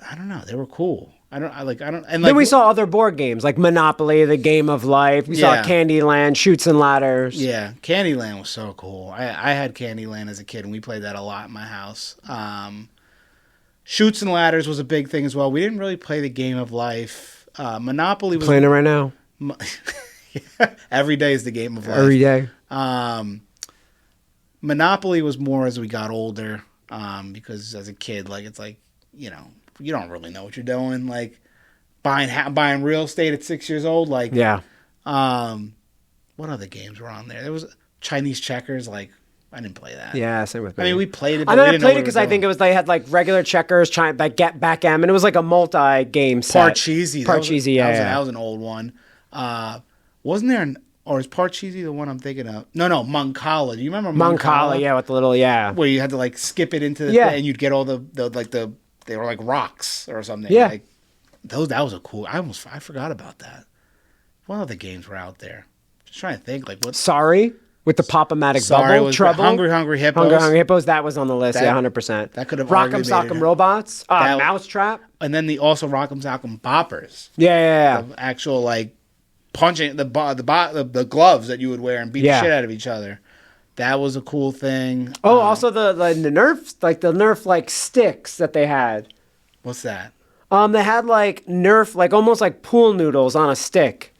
I don't know. They were cool. And, like, then we saw other board games, like Monopoly, The Game of Life. We saw Candyland, Chutes and Ladders. Yeah, Candyland was so cool. I had Candyland as a kid, and we played that a lot in my house. Chutes and Ladders was a big thing as well. We didn't really play The Game of Life. Monopoly was... Playing it right now. Every day is The Game of Life. Every day. Monopoly was more as we got older, because as a kid, like, it's like, you don't really know what you're doing. Like, buying real estate at 6 years old. Like, Yeah. What other games were on there? There was Chinese checkers. Like, I didn't play that. Yeah, same with me. I mean, we played it. And then I played it because I think it was they had like regular checkers, backgammon. It was like a multi-game set. Parcheesi. Parcheesi, yeah. That was an old one. Wasn't there or is Parcheesi the one I'm thinking of? No, Mancala. Do you remember Mancala? Yeah, with the little, where you had to like skip it into the thing and you'd get all the they were like rocks or something. Yeah. Like, that was a cool. I forgot about that. What other games were out there? Just trying to think. Like what? Sorry. With the Pop-O-Matic Sorry, Bubble, Trouble. Hungry Hippos. Hungry Hippos, that was on the list, 100%. That could have Rock'em Sock'em Robots, Mousetrap. And then also Rock'em Sock'em Boppers. Yeah. The actual, like, punching, the gloves that you would wear and beat the shit out of each other. That was a cool thing. Oh, also the Nerf, like the Nerf, like, sticks that they had. What's that? They had, like, Nerf, like, almost like pool noodles on a stick.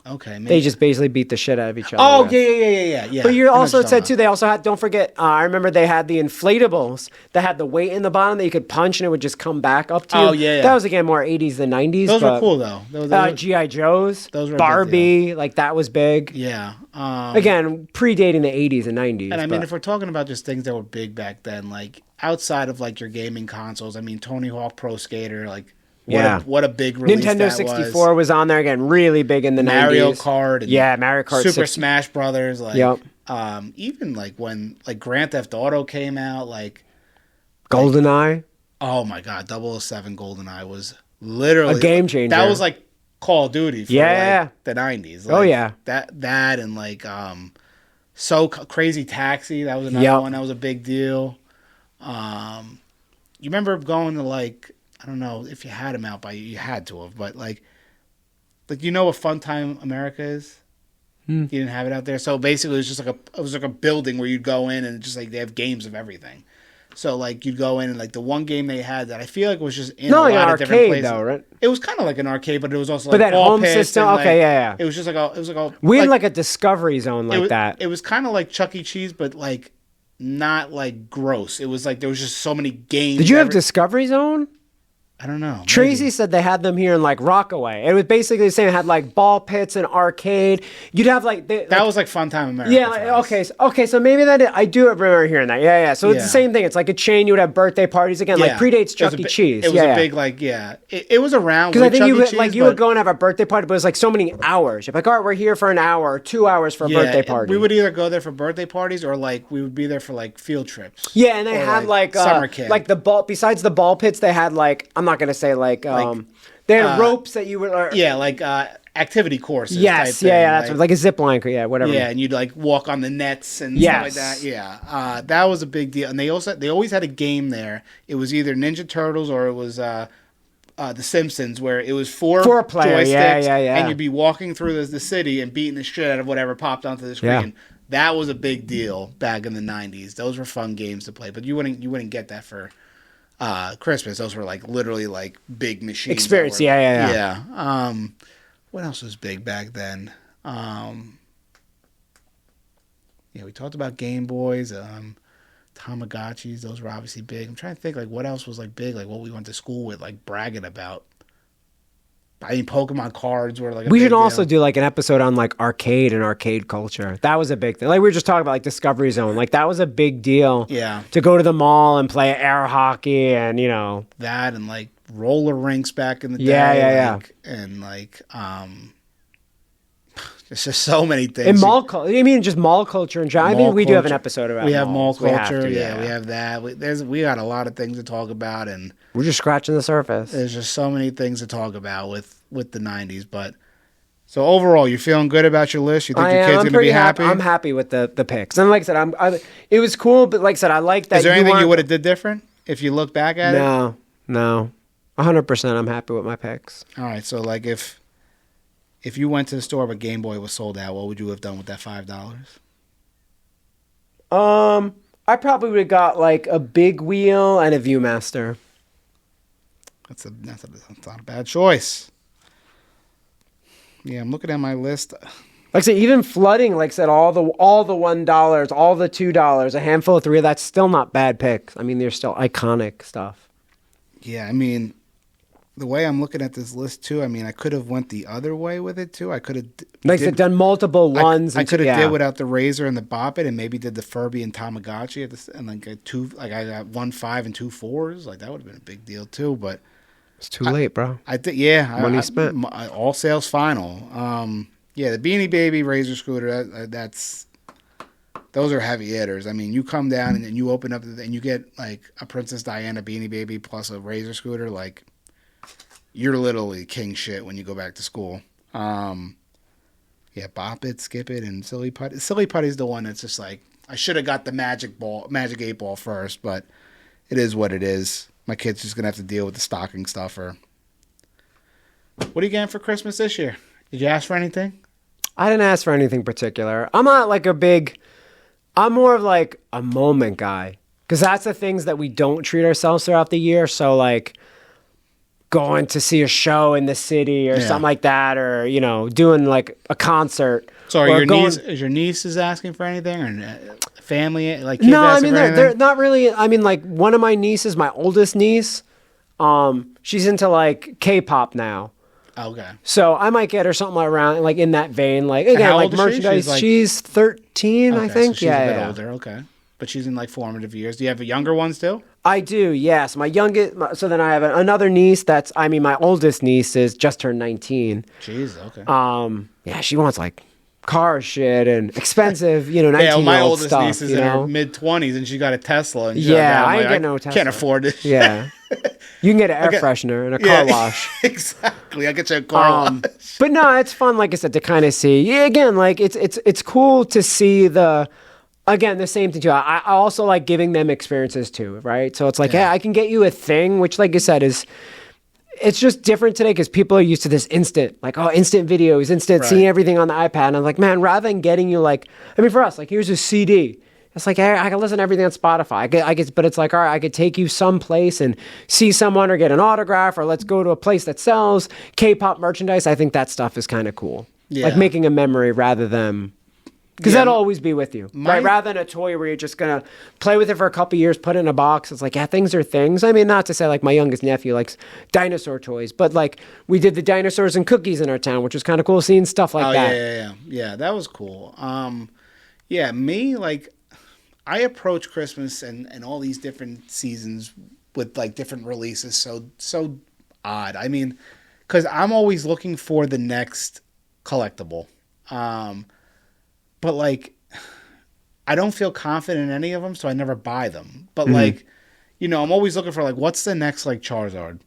Okay, maybe. They just basically beat the shit out of each other. Oh, yeah. But you also said, too, they also had, don't forget, I remember they had the inflatables that had the weight in the bottom that you could punch and it would just come back up to you. Oh, yeah. That was, again, more 80s than 90s. Those were cool, though. G.I. Joes, those were Barbie, like that was big. Yeah. Again, predating the 80s and 90s. And I mean, if we're talking about just things that were big back then, like outside of like your gaming consoles, I mean, Tony Hawk Pro Skater, like, what a big release Nintendo 64 was on there again, really big in the Mario 90s. Kart. And Mario Kart. Super Smash Brothers. Like, even like when like Grand Theft Auto came out, like GoldenEye. Oh my God, 007 GoldenEye was literally a game changer. That was like Call of Duty for like, the 90s. Like, that and like Crazy Taxi. That was another one that was a big deal. You remember going to like, I don't know if you had them out by you had to have, but like you know what Fun Time America is? You didn't have it out there, so basically it was like a building where you'd go in and just like they have games of everything. So like you'd go in and like the one game they had that I feel like was just in a lot of different places. Though, right? It was kind of like an arcade, but it was also like that home system. And, okay, It was just like we had like a Discovery Zone like that. It was kind of like Chuck E. Cheese, but like not like gross. It was like there was just so many games. Did you have Discovery Zone? I don't know. Tracy said they had them here in like Rockaway. It was basically the same. It had like ball pits and arcade. You'd have like that was like Fun Time America. Yeah. Okay. So maybe I do remember hearing that. Yeah. So it's the same thing. It's like a chain. You would have birthday parties again. Like predates Chuck E. Cheese. It was a big like It was around because I think you would go and have a birthday party, but it was like so many hours. You're like, all right, we're here for an hour or 2 hours for a birthday party. We would either go there for birthday parties or like we would be there for like field trips. Yeah, and they had like summer camp. Like the ball. Besides the ball pits, they had like I'm not gonna say like they had ropes that you would activity courses. Yes, type that's like a zip line, whatever. Yeah, and you'd like walk on the nets and stuff like that. Yeah, that was a big deal. And they always had a game there. It was either Ninja Turtles or it was The Simpsons, where it was four players, joysticks, and you'd be walking through the city and beating the shit out of whatever popped onto the screen. Yeah. That was a big deal back in the 90s. Those were fun games to play, but you wouldn't get that for Christmas. Those were like literally like big machines. Experience, yeah. What else was big back then? We talked about Game Boys, Tamagotchis. Those were obviously big. I'm trying to think like what else was like big, like what we went to school with, like bragging about. I mean, Pokemon cards were like. We should also do like an episode on like arcade and arcade culture. That was a big thing. Like we were just talking about like Discovery Zone. Like that was a big deal. Yeah. To go to the mall and play air hockey and that and like roller rinks back in the day. Yeah. And like there's just so many things. And mall culture. I mean, just mall culture in general. I mean, we do have an episode about. We have mall culture. We have that. We got a lot of things to talk about, and we're just scratching the surface. There's just so many things to talk about with the 90s. But so overall, you're feeling good about your list. You think your kid's gonna be happy? I'm happy with the picks. And like I said, it was cool. But like I said, I like that. Is there anything you would have did different if you look back at it? No. 100%. I'm happy with my picks. All right. So like if you went to the store but Game Boy was sold out, what would you have done with that $5? I probably would have got like a big wheel and a Viewmaster. That's not a bad choice. Yeah, I'm looking at my list. Like I said, even flooding, like I said, all the $1, all the $2, a handful of $3, that's still not bad picks. I mean, they're still iconic stuff. Yeah, I mean, the way I'm looking at this list too, I mean, I could have went the other way with it too. I could have done multiple ones. I could have did without the razor and the bop it, and maybe did the Furby and Tamagotchi at this, and like I got 1 5 and 2 4s. Like that would have been a big deal too. But it's too late, bro. I think money spent. All sales final. Yeah, the Beanie Baby razor scooter. Those are heavy hitters. I mean, you come down and you open up and you get like a Princess Diana Beanie Baby plus a razor scooter, like. You're literally king shit when you go back to school. Yeah, bop it, skip it, and silly putty. Silly putty's the one that's just like I should have got the magic 8 ball first, but it is what it is. My kid's just gonna have to deal with the stocking stuffer. What are you getting for Christmas this year? Did you ask for anything? I didn't ask for anything particular. I'm not like I'm more of like a moment guy because that's the things that we don't treat ourselves throughout the year. So like. Going to see a show in the city or something like that, or doing like a concert. So, is your niece asking for anything, or family like? Kids no, I mean they're not really. I mean, like one of my nieces, my oldest niece, she's into like K-pop now. Okay. So I might get her something around like in that vein, like again, like merchandise. She's 13, I think. So she's a bit older. Okay. But she's in like formative years. Do you have younger ones too? I do, yes. My youngest, so then I have another niece my oldest niece is just turned 19. Jeez, okay. Yeah, she wants like car shit and expensive, 19-year-old my oldest stuff, niece is in her mid-20s and she got a Tesla. And I ain't getting no Tesla. Can't afford it. Yeah. You can get an air freshener and a car wash. Exactly. I get you a car wash. But no, it's fun, like I said, to kind of see. Yeah, again, like it's cool to see Again, the same thing too. I also like giving them experiences too, right? So it's like, hey, I can get you a thing, which like I said it's just different today because people are used to this instant videos, seeing everything on the iPad. And I'm like, man, rather than getting you for us, like here's a CD. It's like, hey, I can listen to everything on Spotify. But it's like, all right, I could take you someplace and see someone or get an autograph, or let's go to a place that sells K-pop merchandise. I think that stuff is kind of cool. Yeah. Like making a memory rather than. Because that'll always be with you, right? Rather than a toy where you're just going to play with it for a couple years, put it in a box. It's like, things are things. I mean, not to say like my youngest nephew likes dinosaur toys, but like we did the dinosaurs and cookies in our town, which was kind of cool seeing stuff like that. Yeah, that was cool. Me, like I approach Christmas and all these different seasons with like different releases so odd. I mean, because I'm always looking for the next collectible. But like, I don't feel confident in any of them, so I never buy them. But like, I'm always looking for like, what's the next like Charizard?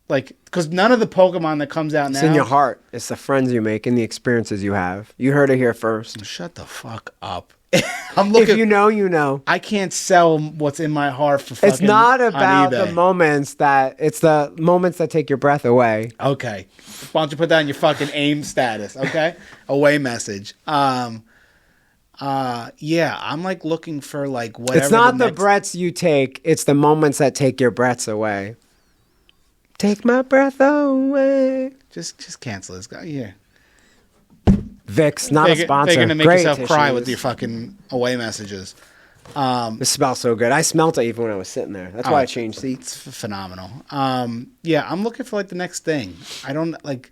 Like, because none of the Pokemon that comes out now. It's in your heart. It's the friends you make and the experiences you have. You heard it here first. Shut the fuck up. I'm looking. If you know, you know. I can't sell what's in my heart for fucking. It's not about the moments it's the moments that take your breath away. Okay, why don't you put that in your fucking AIM status? Okay, away message. I'm like looking for like whatever. It's not the breaths you take; it's the moments that take your breaths away. Take my breath away. Just cancel this guy here. Vicks, not a sponsor. They're gonna make Great yourself tissues. cry with your fucking away messages. This smells so good. I smelled it even when I was sitting there. That's why I changed seats. It's phenomenal. I'm looking for like the next thing. I don't like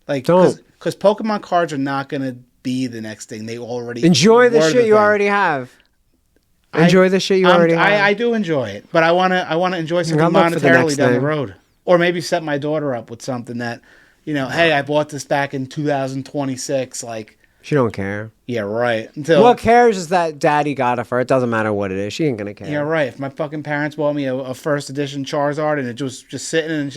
don't because Pokemon cards are not gonna be the next thing. They already enjoy the shit you already have. Enjoy the shit you already have. I do enjoy it, but I want to enjoy something monetarily down the road, or maybe set my daughter up with something that, hey, I bought this back in 2026. Like she don't care. Yeah, right. What cares is that daddy got it for her. It doesn't matter what it is. She ain't gonna care. Yeah, right. If my fucking parents bought me a first edition Charizard and it was just sitting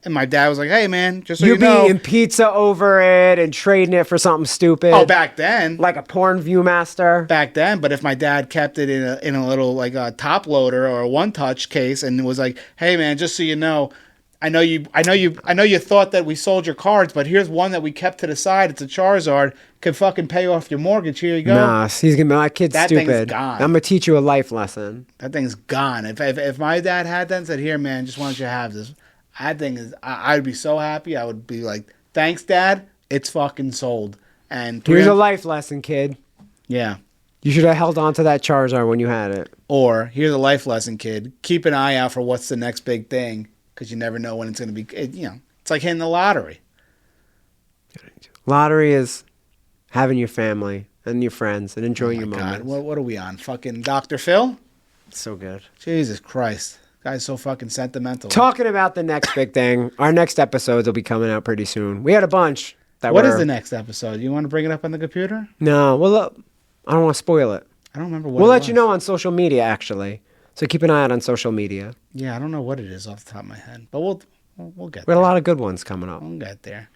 and my dad was like, "Hey, man, just so you know, eating pizza over it and trading it for something stupid." Oh, back then, like a porn Viewmaster. Back then, but if my dad kept it in a little like a top loader or a one touch case and was like, "Hey, man, just so you know, I know you thought that we sold your cards, but here's one that we kept to the side. It's a Charizard. Could fucking pay off your mortgage. Here you go." Nah, he's gonna be my kid's that stupid. Thing's gone. I'm gonna teach you a life lesson. That thing's gone. If my dad had that and said, "Here, man, just want you to have this," that thing is. I'd be so happy. I would be like, "Thanks, Dad. It's fucking sold." And here's a life lesson, kid. Yeah. You should have held on to that Charizard when you had it. Or here's a life lesson, kid. Keep an eye out for what's the next big thing. because you never know when it's going to be. It's like hitting the lottery. Lottery is having your family and your friends and enjoying your moments. God, what are we on? Fucking Dr. Phil? So good. Jesus Christ. Guy's so fucking sentimental. Talking about the next big thing, our next episodes will be coming out pretty soon. We had a bunch. What is the next episode? You want to bring it up on the computer? No. Well, look, I don't want to spoil it. I don't remember what We'll let you know on social media, actually. So keep an eye out on social media. Yeah, I don't know what it is off the top of my head. But we'll get there. We had a lot of good ones coming up. We'll get there.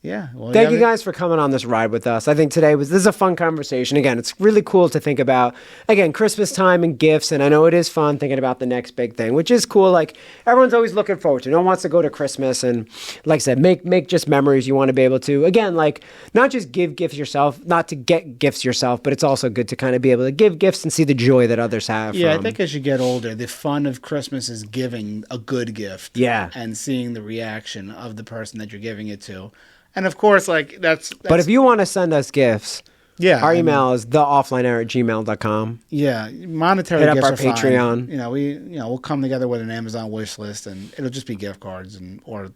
Yeah. Well, Thank you guys for coming on this ride with us. I think this is a fun conversation. Again, it's really cool to think about, again, Christmas time and gifts. And I know it is fun thinking about the next big thing, which is cool. Like, everyone's always looking forward to. No one wants to go to Christmas and, like I said, make just memories you want to be able to. Again, like, not just give gifts yourself, not to get gifts yourself, but it's also good to kind of be able to give gifts and see the joy that others have. Yeah, I think as you get older, the fun of Christmas is giving a good gift. Yeah. And seeing the reaction of the person that you're giving it to. And of course, like that's But if you want to send us gifts, our email is theofflineair@gmail.com. Yeah, monetary Hit gifts up our are Patreon. fine. We'll come together with an Amazon wish list, and it'll just be gift cards or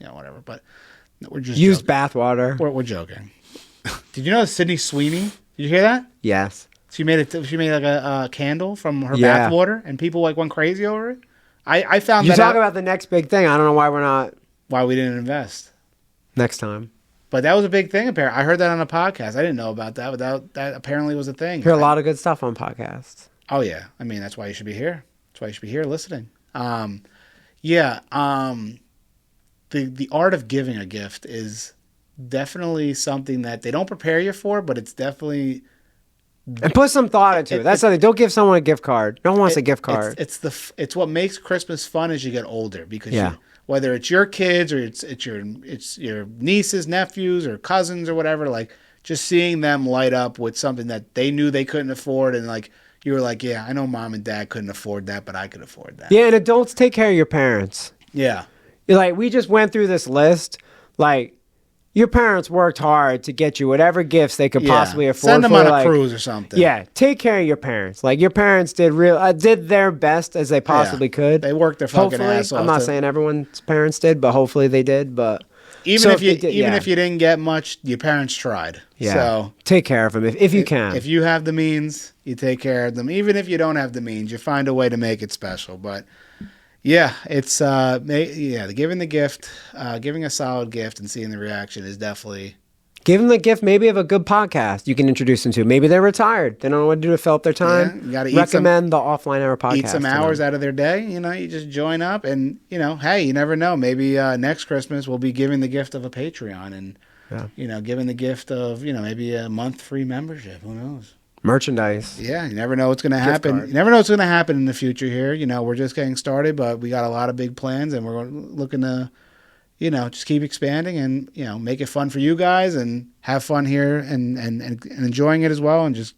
whatever. But we're just used bathwater. We're joking. Did you know Sydney Sweeney? Did you hear that? Yes. She made like a candle from her bathwater, and people like went crazy over it. I found you that talk out about the next big thing. I don't know why we didn't invest. Next time. But that was a big thing, apparently. I heard that on a podcast. I didn't know about that, but that apparently was a thing. Hear a lot of good stuff on podcasts. Oh, yeah. I mean, that's why you should be here. That's why you should be here listening. The art of giving a gift is definitely something that they don't prepare you for, but it's definitely... And put some thought into it. That's something. Don't give someone a gift card. No one wants a gift card. It's what makes Christmas fun as you get older, because whether it's your kids or it's your nieces, nephews, or cousins or whatever, like just seeing them light up with something that they knew they couldn't afford, and like you were like, yeah, I know mom and dad couldn't afford that, but I could afford that. Yeah, and adults, take care of your parents. Yeah, like we just went through this list, like. Your parents worked hard to get you whatever gifts they could possibly afford. Send them on a cruise or something. Yeah, take care of your parents. Like your parents did their best as they possibly could. They worked their fucking ass off. I'm not saying everyone's parents did, but hopefully they did. But even if you didn't get much, your parents tried. Yeah. So take care of them if you can. If you have the means, you take care of them. Even if you don't have the means, you find a way to make it special. But yeah, it's giving the gift, giving a solid gift and seeing the reaction is definitely... Give them the gift maybe of a good podcast you can introduce them to. Maybe they're retired. They don't know what to do to fill up their time. Yeah, you gotta recommend the Offline Hour podcast. Eat some hours out of their day. You just join up and, hey, you never know. Maybe next Christmas we'll be giving the gift of a Patreon and, giving the gift of, maybe a month free membership. Who knows? Merchandise. Yeah, you never know what's going to happen. You never know what's going to happen in the future here. We're just getting started, but we got a lot of big plans, and we're looking to, just keep expanding and, make it fun for you guys and have fun here and enjoying it as well, and just,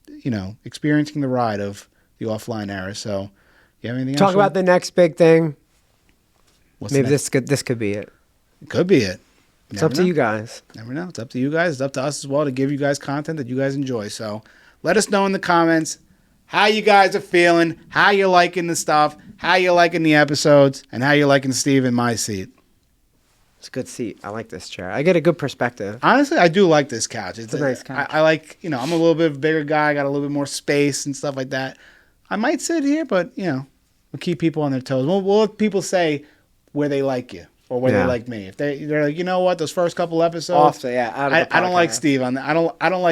experiencing the ride of the Offline Era. So, you have anything else? Talk about the next big thing. Maybe this could be it. It could be it. It's up to you guys. Never know. It's up to you guys. It's up to us as well to give you guys content that you guys enjoy. So, let us know in the comments how you guys are feeling, how you're liking the stuff, how you're liking the episodes, and how you're liking Steve in my seat. It's a good seat. I like this chair. I get a good perspective. Honestly, I do like this couch. It's a nice couch. I like, I'm a little bit of a bigger guy. I got a little bit more space and stuff like that. I might sit here, but, we'll keep people on their toes. We'll let people say where they like you or where they like me. If they're like, you know what, those first couple episodes, I don't like Steve on that. I don't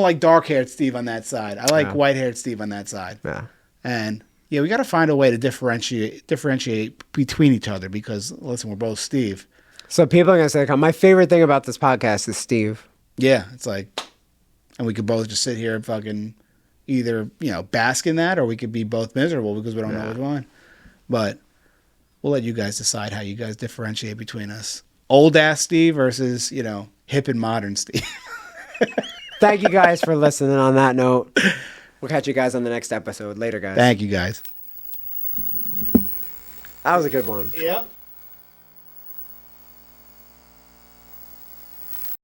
like dark-haired Steve on that side. I like white-haired Steve on that side. Yeah. And, we got to find a way to differentiate between each other because, listen, we're both Steve. So people are going to say, my favorite thing about this podcast is Steve. Yeah, it's like, and we could both just sit here and fucking either, bask in that, or we could be both miserable because we don't know which one. But we'll let you guys decide how you guys differentiate between us. Old-ass Steve versus, hip and modern Steve. Thank you guys for listening on that note. We'll catch you guys on the next episode. Later, guys. Thank you, guys. That was a good one. Yep.